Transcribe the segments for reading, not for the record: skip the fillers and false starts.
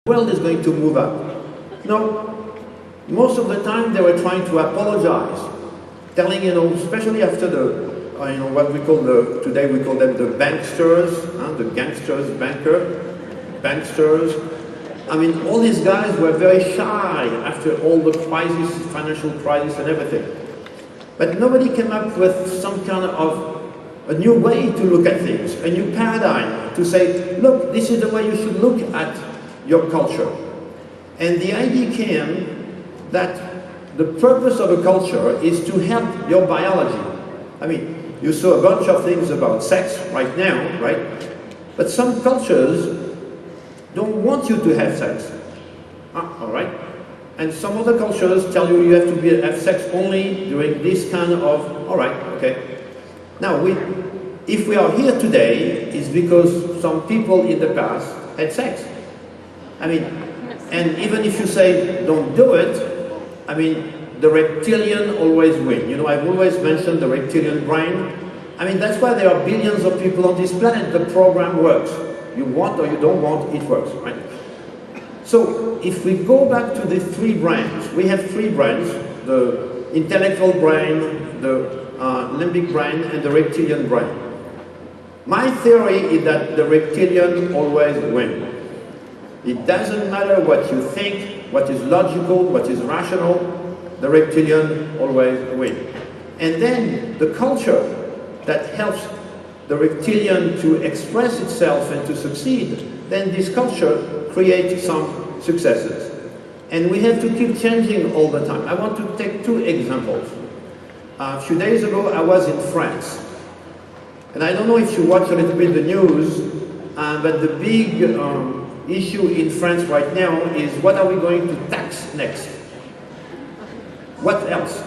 The world is going to move up. No, most of the time they were trying to apologize, telling, especially after the, what we call today we call them the banksters, the gangsters, banksters. I mean, all these guys were very shy after all the crisis, financial crisis and everything. But nobody came up with some kind of a new way to look at things, a new paradigm to say, look, this is the way you should look at your culture. And the idea came that the purpose of a culture is to help your biology. I mean, you saw a bunch of things about sex right now, right? But some cultures don't want you to have sex. All right? And some other cultures tell you you have to have sex only during this kind of, all right, okay. Now, if we are here today, it's because some people in the past had sex. I mean, and even if you say don't do it, I mean, the reptilian always win. I've always mentioned the reptilian brain. I mean, that's why there are billions of people on this planet. The program works. You want or you don't want, it works, right? So, if we go back to the three brains, we have three brains, the intellectual brain, the limbic brain, and the reptilian brain. My theory is that the reptilian always wins. It doesn't matter what you think, what is logical, what is rational, the reptilian always wins. And then the culture that helps the reptilian to express itself and to succeed, then this culture creates some successes. And we have to keep changing all the time. I want to take two examples. A few days ago, I was in France. And I don't know if you watch a little bit the news, but the big issue in France right now is what are we going to tax next? What else?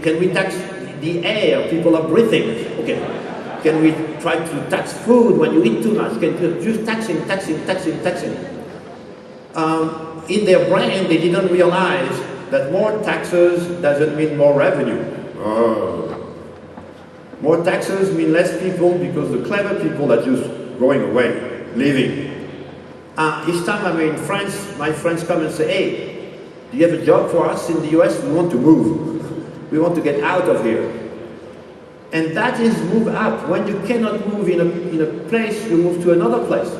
Can we tax the air people are breathing? Okay. Can we try to tax food when you eat too much? Can you just taxing? In their brain, they didn't realize that more taxes doesn't mean more revenue. More taxes mean less people because the clever people are just going away, leaving. Each time I'm in France, my friends come and say, hey, do you have a job for us in the US? We want to move. We want to get out of here. And that is move up. When you cannot move in a place, you move to another place.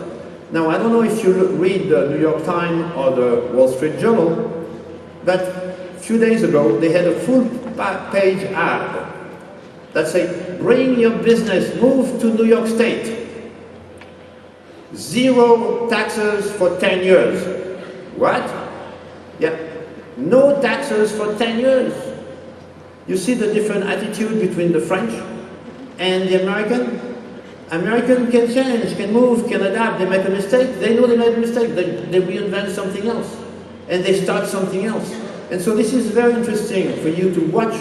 Now, I don't know if you read the New York Times or the Wall Street Journal, but a few days ago, they had a full-page ad that said, bring your business, move to New York State. 0 taxes for 10 years. What? Yeah. No taxes for 10 years. You see the different attitude between the French and the American? American can change, can move, can adapt. They make a mistake, they know they made a mistake. They reinvent something else. And they start something else. And so this is very interesting for you to watch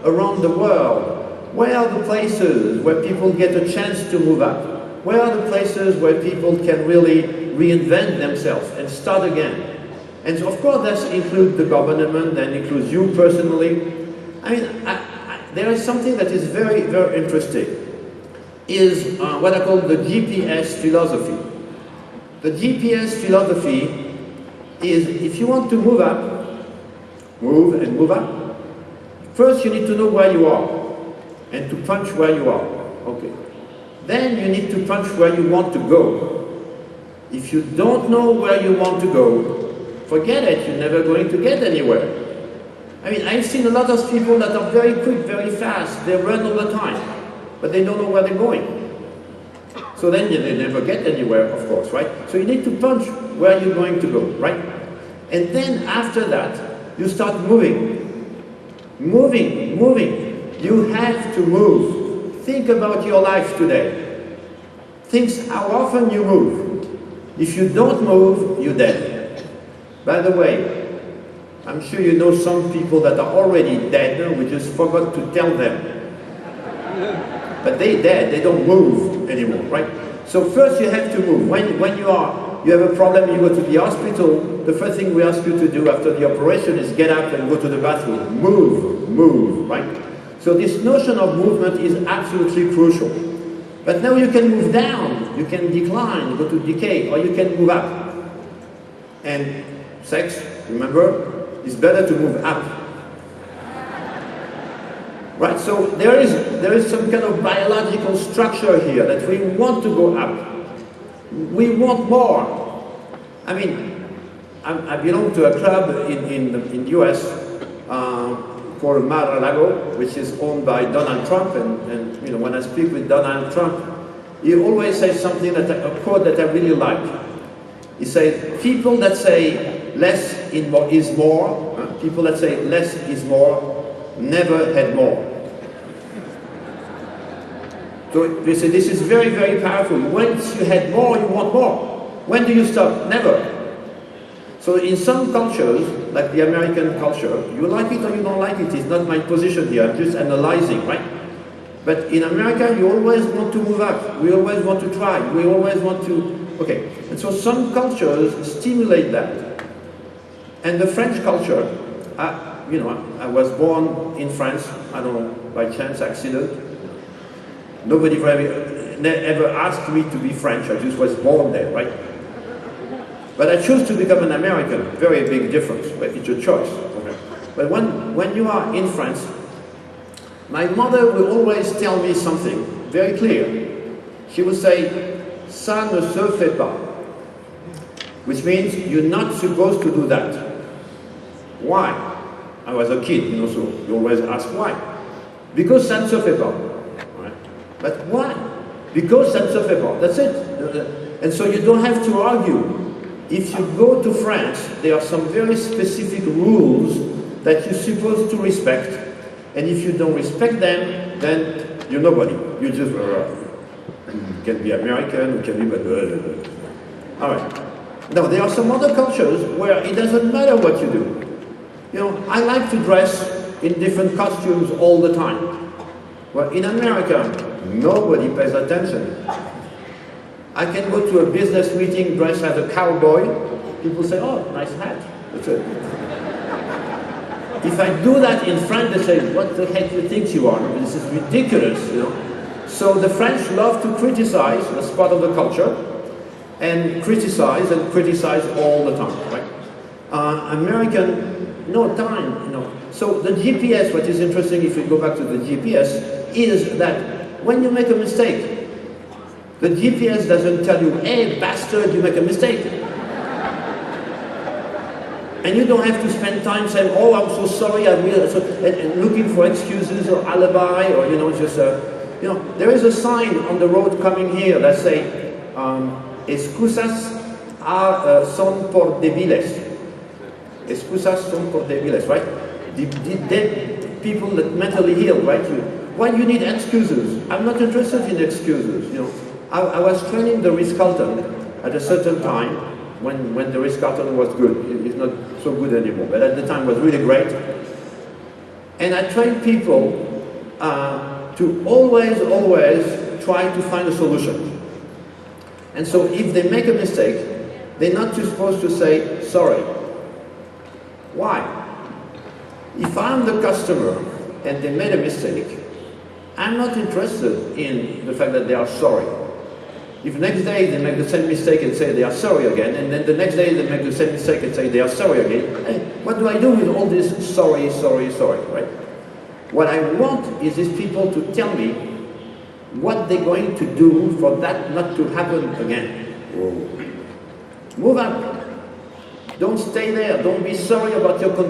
around the world. Where are the places where people get a chance to move up? Where are the places where people can really reinvent themselves and start again? And so of course that includes the government, that includes you personally. I mean, there is something that is very, very interesting, is what I call the GPS philosophy. The GPS philosophy is if you want to move up, move and move up, first you need to know where you are and to punch where you are. Okay. Then you need to punch where you want to go. If you don't know where you want to go, forget it, you're never going to get anywhere. I mean, I've seen a lot of people that are very quick, very fast, they run all the time, but they don't know where they're going. So then they never get anywhere, of course, right? So you need to punch where you're going to go, right? And then after that, you start moving. Moving. You have to move. Think about your life today. Think how often you move. If you don't move, you're dead. By the way, I'm sure you know some people that are already dead, we just forgot to tell them. But they're dead, they don't move anymore, right? So first you have to move. When you have a problem, you go to the hospital, the first thing we ask you to do after the operation is get up and go to the bathroom. Move, right? So this notion of movement is absolutely crucial. But now you can move down, you can decline, go to decay, or you can move up. And sex, remember, is better to move up. Right, so there is some kind of biological structure here that we want to go up. We want more. I mean, I belong to a club in the US called Mar-a-Lago, which is owned by Donald Trump, and you know, when I speak with Donald Trump, he always says something a quote that I really like. He says, people that say less is more, people that say less is more, never had more. So they say this is very, very powerful. Once you had more, you want more. When do you stop? Never. So in some cultures, like the American culture, you like it or you don't like it. It's not my position here. I'm just analyzing, right? But in America, you always want to move up. We always want to try. We always want to, okay. And so some cultures stimulate that. And the French culture, you know, I was born in France, I don't know, by chance, accident. Nobody ever asked me to be French, I just was born there, right? But I chose to become an American, very big difference, but it's a choice. Okay? But when you are in France, my mother will always tell me something very clear. She would say, ça ne se fait pas, which means you're not supposed to do that. Why? I was a kid, you know, so you always ask why. Because ça ne se fait pas. Right? But why? Because ça ne se fait pas. That's it. And so you don't have to argue. If you go to France, there are some very specific rules that you're supposed to respect. And if you don't respect them, then you're nobody. You just, you can be American, you can be, all right. Now, there are some other cultures where it doesn't matter what you do. You know, I like to dress in different costumes all the time. Well, in America, nobody pays attention. I can go to a business meeting dressed as a cowboy. People say, oh, nice hat. That's it. If I do that in France, they say, what the heck do you think you are? This is ridiculous, you know. So the French love to criticize, that's part of the culture, and criticize all the time, right? American, no time, you know. So the GPS, what is interesting if we go back to the GPS, is that when you make a mistake, the GPS doesn't tell you, hey, bastard, you make a mistake. And you don't have to spend time saying, oh, I'm so sorry, and looking for excuses or alibi, or, you know, just, you know, there is a sign on the road coming here that say, excusas son por débiles. Excusas son por débiles, right? The dead people that mentally ill, right? Why do you need excuses? I'm not interested in excuses, you know. I was training the Ritz-Carlton at a certain time when the Ritz-Carlton was good. It's not so good anymore, but at the time it was really great. And I trained people to always try to find a solution. And so if they make a mistake, they're not supposed to say sorry. Why? If I'm the customer and they made a mistake, I'm not interested in the fact that they are sorry. If next day they make the same mistake and say they are sorry again, and then the next day they make the same mistake and say they are sorry again, hey, what do I do with all this sorry, right? What I want is these people to tell me what they're going to do for that not to happen again. Move up. Don't stay there. Don't be sorry about your condition.